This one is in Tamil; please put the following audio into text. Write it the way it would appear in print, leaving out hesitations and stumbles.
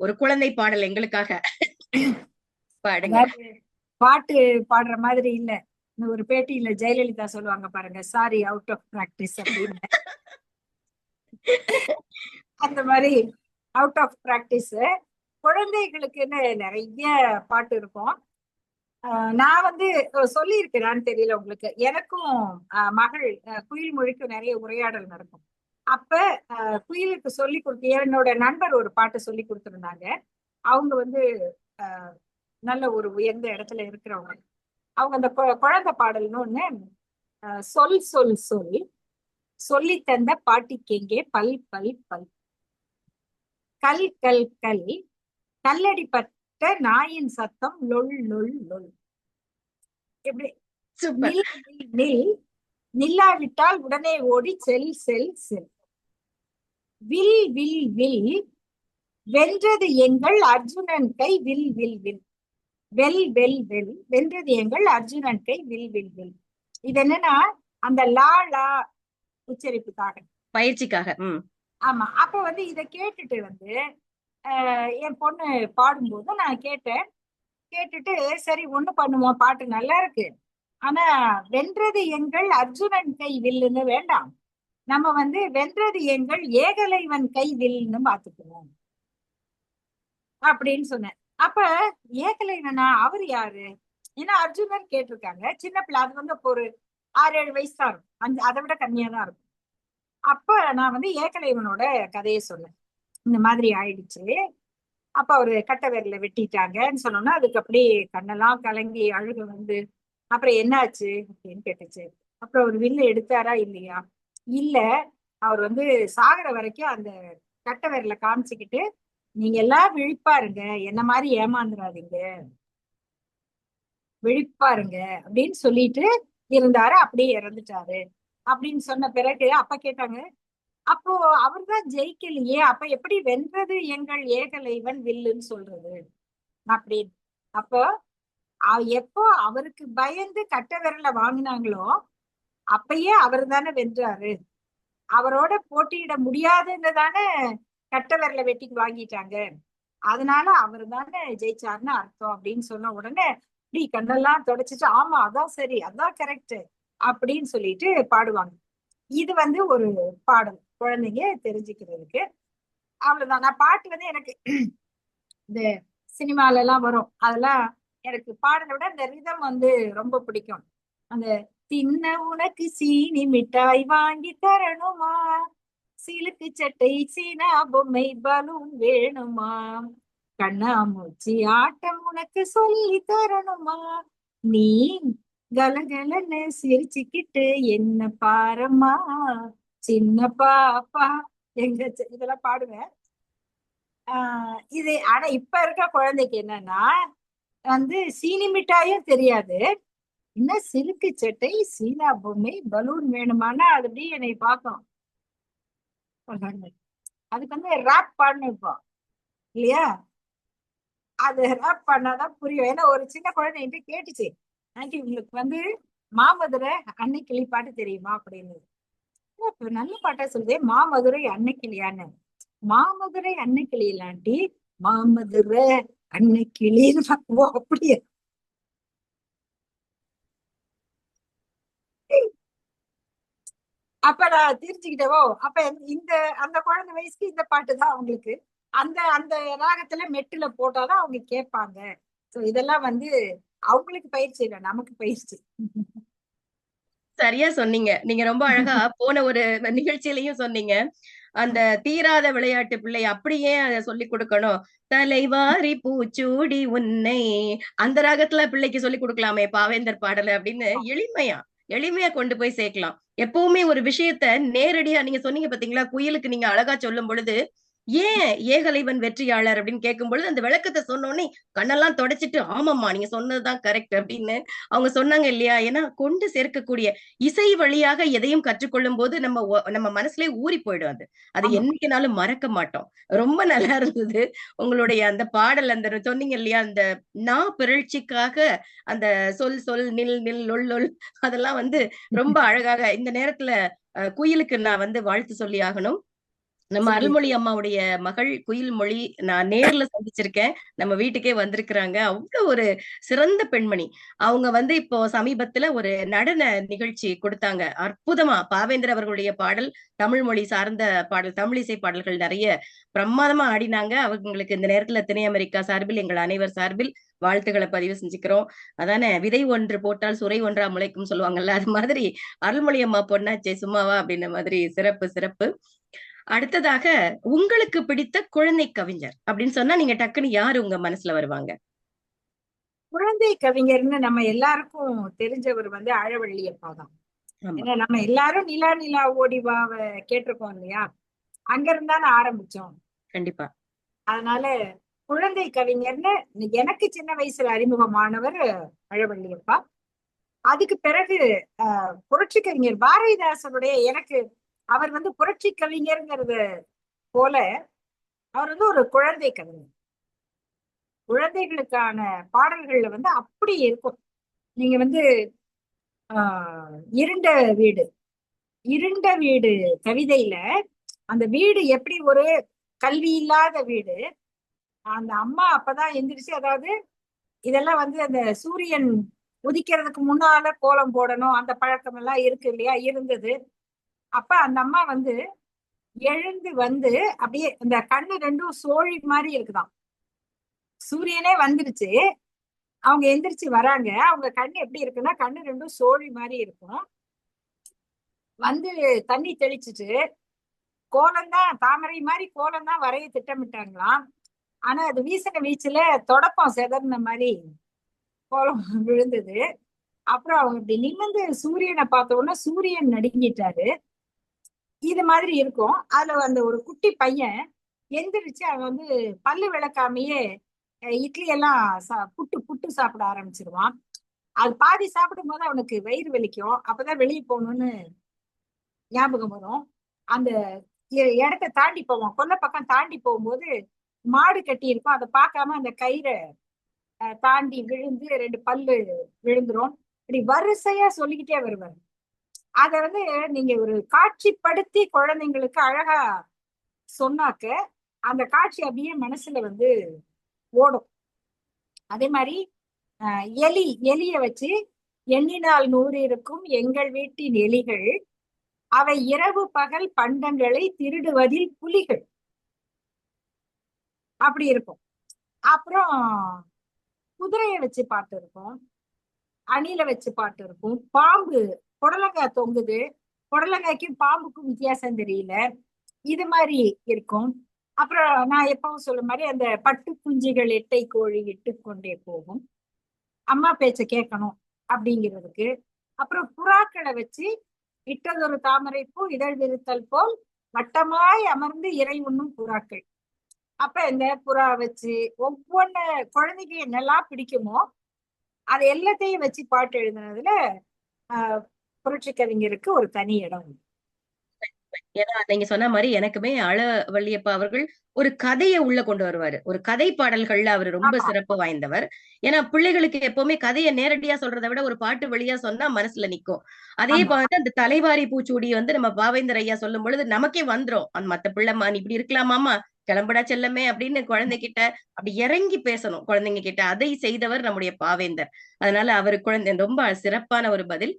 ஒரு குழந்தை பாடல் எங்களுக்காக பாடுங்க. அதாவது பாட்டு பாடுற மாதிரி இல்ல. இந்த ஒரு பேட்டியில ஜெயலலிதா சொல்லுவாங்க பாருங்க, சாரி அவுட் ஆஃப் பிராக்டிஸ் அப்படின்னு. அந்த மாதிரி அவுட் ஆஃப் பிராக்டிஸ். குழந்தைகளுக்குன்னு நிறைய பாட்டு இருக்கும். நான் வந்து சொல்லியிருக்கிறான்னு தெரியல உங்களுக்கு. எனக்கும் மகள் குயில் மொழிக்கும் நிறைய உரையாடல் நடக்கும். அப்ப குயிலுக்கு சொல்லி கொடுத்து என்னோட நண்பர் ஒரு பாட்டு சொல்லி கொடுத்துருந்தாங்க. அவங்க வந்து நல்ல ஒரு உயர்ந்த இடத்துல இருக்கிறவங்க. அவங்க அந்த குழந்தை பாடல்னு ஒண்ணு, சொல் சொல் சொல் சொல்லி தந்த பாட்டிக்கெங்கே பல் பல் பல், கல் கல் கல் கல்லடிப்பட்ட நாயின் சத்தம் லொல் லொல் லொல். எப்படி? சூப்பர். நில் நில் நில், நில்லாவிட்டால் உடனே ஓடி செல் செல் செல். வில் வில் வில், வென்றது எங்கள் அர்ஜுனன் கை will will will. Well well well, வென்றது எங்கள் அர்ஜுனன் கை வில் வில் வில். இது என்னன்னா அந்த லா லா உச்சரிப்புக்காக, பயிற்சிக்காக. ஆமா. அப்ப வந்து இத கேட்டுட்டு வந்து என் பொண்ணு பாடும்போது நான் கேட்டேன். கேட்டுட்டு சரி ஒண்ணு பண்ணுவோம், பாட்டு நல்லா இருக்கு, ஆனா வென்றது எங்கள் அர்ஜுனன் கை வில்லுன்னு வேண்டாம், நம்ம வந்து வென்றது எங்கள் ஏகலைவன் கை வில்லுன்னு பாத்துக்குவோம் அப்படின்னு சொன்னேன். அப்ப ஏகலைவனா அவர் யாரு? ஏன்னா அர்ஜுனன் கேட்டிருக்காங்க, சின்ன பிள்ளை. அது வந்து அப்போ ஒரு 6-7 வயசு தான் இருக்கும், அதை விட கம்மியா தான் இருக்கும். அப்ப நான் வந்து ஏகலைவனோட கதையை சொன்னேன். இந்த மாதிரி ஆயிடுச்சு. அப்ப அவரு கட்ட விரல வெட்டிட்டாங்கன்னு சொன்னோம்னா அதுக்கு அப்படியே கண்ணெல்லாம் கலங்கி அழுக வந்து, அப்புறம் என்ன ஆச்சு அப்படின்னு கேட்டுச்சு. அப்புறம் அவர் வில்லு எடுத்தாரா இல்லையா? இல்ல, அவர் வந்து சாகுற வரைக்கும் அந்த கட்ட விரல காமிச்சுக்கிட்டு, நீங்க எல்லாம் விழிப்பா இருங்க, என்ன மாதிரி ஏமாந்துடாதீங்க, விழிப்பா இருங்க அப்படின்னு சொல்லிட்டு இருந்தாரு. அப்படியே இறந்துட்டாரு அப்படின்னு சொன்ன பிறகு அப்ப கேட்டாங்க, அப்போ அவர்தான் ஜெயிக்கலையே, அப்ப எப்படி வென்றது எங்கள் ஏகலைவன் வில்லுன்னு சொல்றது அப்படின்னு. அப்போ எப்போ அவருக்கு பயந்து கட்ட விரல வாங்கினாங்களோ அப்பயே அவர் தானே வென்றாரு, அவரோட போட்டியிட முடியாதுன்னு தானே கட்ட விரல வெட்டிக்கு வாங்கிட்டாங்க, அதனால அவர் தானே ஜெயிச்சாருன்னு அர்த்தம் அப்படின்னு சொன்ன உடனே இப்படி கண்ணெல்லாம் தொடச்சிட்டு ஆமா அதான் சரி அதான் கரெக்ட் அப்படின்னு சொல்லிட்டு பாடுவாங்க. இது வந்து ஒரு பாடல் குழந்தைங்க தெரிஞ்சுக்கிறதுக்கு. அவ்வளவுதான். நான் பாட்டு வந்து எனக்கு இந்த சினிமால எல்லாம் வரும், அதெல்லாம் எனக்கு பாடலை விட இந்த ரிதம் வந்து ரொம்ப பிடிக்கும். அந்த தின்ன உனக்கு சீனி மிட்டாய் வாங்கி தரணுமா, சிலுக்கு சட்டை சீனா பொம்மை பலூன் வேணுமா, கண்ணாமூச்சி ஆட்டம் உனக்கு சொல்லி தரணுமா, நீ கலகலன்னு சிரிச்சுக்கிட்டு என்ன பாரம்மா சின்ன பாப்பா எங்க இதெல்லாம் பாடுவேன். இது ஆனா இப்ப இருக்க குழந்தைக்கு என்னன்னா வந்து சீனி மிட்டாயும் தெரியாது, என்ன சிலுக்கு சட்டை சீனா பொம்மை பலூன் வேணுமானா அது அப்படியே என்னை பார்க்கும். அதுக்கு வந்து ரேப் பாடணும் இப்போ இல்லையா? அது ரேப் பண்ணாதான் புரியும். ஏன்னா ஒரு சின்ன குழந்தை என்கிட்ட கேட்டுச்சு, ஆண்டி உங்களுக்கு வந்து மாமதுரை அன்னைக்கிளி பாட்டு தெரியுமா அப்படின்னு. நல்ல பாட்டா சொல்லுதே, மாமதுரை அன்னைக்கிளியான்னு. மாமதுரை அன்னைக்கிளி இல்லாண்டி மாமதுரை அன்னைக்கிளின்னு. ஓ அப்படியே. அப்ப நான் தெரிஞ்சுக்கிட்டவோ, அப்ப இந்த அந்த குழந்தை வயசுக்கு இந்த பாட்டு தான் அவங்களுக்கு, அந்த அந்த ராகத்துல மெட்டுல போட்டாதான் அவங்க கேட்பாங்க. சோ இதெல்லாம் வந்து அவங்களுக்கு பயிற்சி இல்லை, நமக்கு பயிற்சி. சரியா சொன்னீங்க. நீங்க ரொம்ப அழகா போன ஒரு நிகழ்ச்சியிலையும் சொன்னீங்க. அந்த தீராத விளையாட்டு பிள்ளை அப்படியே அதை சொல்லி கொடுக்கணும். தலைவாரி பூச்சூடி உன்னை, அந்த ராகத்துல பிள்ளைக்கு சொல்லி கொடுக்கலாமே பாவேந்தர் பாடல அப்படின்னு எளிமையா எளிமையா கொண்டு போய் சேர்க்கலாம். எப்பவுமே ஒரு விஷயத்த நேரடியா நீங்க சொன்னீங்க பாத்தீங்களா, குயிலுக்கு நீங்க அழகா சொல்லும் பொழுது ஏன் ஏகலைவன் வெற்றியாளர் அப்படின்னு கேட்கும் பொழுது அந்த விளக்கத்தை சொன்னோடனே கண்ணெல்லாம் தொடச்சிட்டு ஆமாம்மா நீங்க சொன்னதுதான் கரெக்ட் அப்படின்னு அவங்க சொன்னாங்க இல்லையா. ஏன்னா கொண்டு சேர்க்கக்கூடிய இசை வழியாக எதையும் கற்றுக்கொள்ளும் போது நம்ம மனசுலயே ஊறி போயிடும். அது அது ஆமா. என்னைக்குனாலும் மறக்க மாட்டோம். ரொம்ப நல்லா இருந்தது உங்களுடைய அந்த பாடல். அந்த சொன்னீங்க இல்லையா, அந்த நா பிறழ்ச்சிக்காக அந்த சொல் சொல் நில் நில் லொல் லொல், அதெல்லாம் வந்து ரொம்ப அழகாக இந்த நேரத்துல குயிலுக்கு நான் வந்து வாழ்த்து சொல்லி ஆகணும். நம்ம சரி. அருள்மொழி அம்மாவுடைய மகள் குயில்மொழி நான் நேர்ல சந்திச்சிருக்கேன். நம்ம வீட்டுக்கே வந்திருக்கிறாங்க. அவ்வளவு ஒரு சிறந்த பெண்மணி. அவங்க வந்து இப்போ சமீபத்துல ஒரு நடன நிகழ்ச்சி கொடுத்தாங்க. அற்புதமா பாவேந்தர் அவர்களுடைய பாடல், தமிழ் மொழி சார்ந்த பாடல், தமிழிசை பாடல்கள் நிறைய பிரமாதமா ஆடினாங்க. அவங்களுக்கு இந்த நேரத்துல திணை அமெரிக்கா சார்பில், எங்கள் அனைவர் சார்பில் வாழ்த்துக்களை பதிவு செஞ்சுக்கிறோம். அதானே விதை ஒன்று போட்டால் சுரை ஒன்றா முளைக்கும் சொல்லுவாங்கல்ல, அது மாதிரி அருள்மொழி அம்மா பொண்ணாச்சே சும்மாவா அப்படின்ன மாதிரி சிறப்பு சிறப்பு. அடுத்ததாக, உங்களுக்கு பிடித்த குழந்தை கவிஞர் அப்படின்னு சொன்னா நீங்க டக்குன்னு யாரு உங்க மனசுல வருவாங்க? குழந்தை கவிஞர்னு நம்ம எல்லாருக்கும் தெரிஞ்சவர் வந்து அழவள்ளி அப்பா தான். ஆமா, ஏன்னா நம்ம எல்லாரும் நிலா நிலா ஓடிவாவ கேட்டிருக்கோம் இல்லையா? அங்க இருந்தானே ஆரம்பிச்சோம். கண்டிப்பா. அதனால குழந்தை கவிஞர்னு எனக்கு சின்ன வயசுல அறிமுகமானவர் அழவள்ளி அப்பா. அதுக்கு பிறகு புரட்சி கவிஞர் பாரதிதாசனுடைய, எனக்கு அவர் வந்து புரட்சி கவிஞர்ங்கிறது போல அவர் வந்து ஒரு குழந்தை கவிஞர். குழந்தைகளுக்கான பாடல்கள்ல வந்து அப்படி இருக்கும். நீங்க வந்து இருண்ட வீடு, இருண்ட வீடு கவிதையில அந்த வீடு எப்படி ஒரு கல்வி இல்லாத வீடு, அந்த அம்மா அப்பதான் எந்திரிச்சு, அதாவது இதெல்லாம் வந்து அந்த சூரியன் உதிக்கிறதுக்கு முன்னால கோலம் போடணும், அந்த பழக்கம் எல்லாம் இருக்கு இல்லையா, இருந்தது. அப்ப அந்த அம்மா வந்து எழுந்து வந்து அப்படியே இந்த கண்ணு ரெண்டும் சோழி மாதிரி இருக்குதாம். சூரியனே வந்துருச்சு, அவங்க எந்திரிச்சு வராங்க, அவங்க கண்ணு எப்படி இருக்குன்னா கண்ணு ரெண்டும் சோழி மாதிரி இருக்கும். வந்து தண்ணி தெளிச்சுட்டு கோலம் தான், தாமரை மாதிரி கோலம் தான் வரைய திட்டமிட்டாங்களாம். ஆனா அது வீசின வீச்சுல தொடப்பம் செதறின மாதிரி கோலம் விழுந்தது. அப்புறம் அவங்க இப்படி நிமிர்ந்து சூரியனை பார்த்த உடனே சூரியன் நடுங்கிட்டாரு. இது மாதிரி இருக்கும். அதுல அந்த ஒரு குட்டி பையன் எந்திரிச்சு அவன் வந்து பல்லு விளக்காமையே இட்லி எல்லாம் புட்டு புட்டு சாப்பிட ஆரம்பிச்சிருவான். அது பாதி சாப்பிடும் போது அவனுக்கு வயிறு வலிக்கும். அப்பதான் வெளியே போகணும்னு ஞாபகம் வரும். அந்த இடத்த தாண்டி போவான், கொல்லை பக்கம் தாண்டி போகும்போது மாடு கட்டி இருக்கும், அதை பார்க்காம அந்த கயிறை தாண்டி விழுந்து 2 பல்லு விழுந்துரும். இப்படி வரிசையா சொல்லிக்கிட்டே வருவார். அத வந்து நீங்க ஒரு காட்சிப்படுத்தி குழந்தைங்களுக்கு அழகா சொன்னாக்க அந்த காட்சி அப்படியே மனசுல வந்து ஓடும். அதே மாதிரி எலிய வச்சு, எண்ணினால் 100 இருக்கும் எங்கள் வீட்டின் எலிகள், அவை இரவு பகல் பண்டங்களை திருடுவதில் புலிகள், அப்படி இருக்கும். அப்புறம் குதிரைய வச்சு பாட்டு இருக்கும், அணில வச்சு பாட்டு இருக்கும், பாம்பு புடலங்காய் தொங்குது, புடலங்காய்க்கும் பாம்புக்கும் வித்தியாசம் தெரியல, இது மாதிரி இருக்கும். அப்புறம் நான் எப்பவும் சொல்ல மாதிரி அந்த பட்டு குஞ்சுகள் எட்டை கோழி இட்டு கொண்டே போகும், அம்மா பேச்ச கேட்கணும் அப்படிங்கிறதுக்கு. அப்புறம் புறாக்களை வச்சு, இட்டதொரு தாமரை பூ இதழ் விரித்தல் போல் வட்டமாய் அமர்ந்து இறை உண்ணும் புறாக்கள். அப்ப இந்த புறா வச்சு ஒவ்வொன்னு குழந்தைக்கு என்னெல்லாம் பிடிக்குமோ அது எல்லாத்தையும் வச்சு பாட்டு எழுதுனதுல புரட்சி கவிஞருக்கு ஒரு தனி இடம் உண்டு. ஏன்னா நீங்க சொன்ன மாதிரி எனக்குமே வள்ளியப்பா அவர்கள் ஒரு கதையை உள்ள கொண்டு வருவாரு. ஒரு கதை பாடல்கள்ல அவர் ரொம்ப ஆமா, சிறப்பு வாய்ந்தவர். ஏன்னா பிள்ளைகளுக்கு எப்பவுமே கதையை நேரடியா சொல்றதை விட ஒரு பாட்டு வழியா சொன்னா மனசுல நிக்கும். அதே ஆமா, மாதிரி அந்த தலைவாரி பூச்சூடி வந்து நம்ம பாவேந்தர் ஐயா சொல்லும் பொழுது நமக்கே வந்துரும். அந்த மத்த பிள்ளைமா நீ இப்படி இருக்கலாமாமா, கிளம்புடா செல்லமே அப்படின்னு குழந்தைகிட்ட அப்படி இறங்கி பேசணும் குழந்தைங்க கிட்ட. அதை செய்தவர் நம்முடைய பாவேந்தர். அதனால அவரு குழந்தை ரொம்ப சிறப்பான ஒரு பதில்.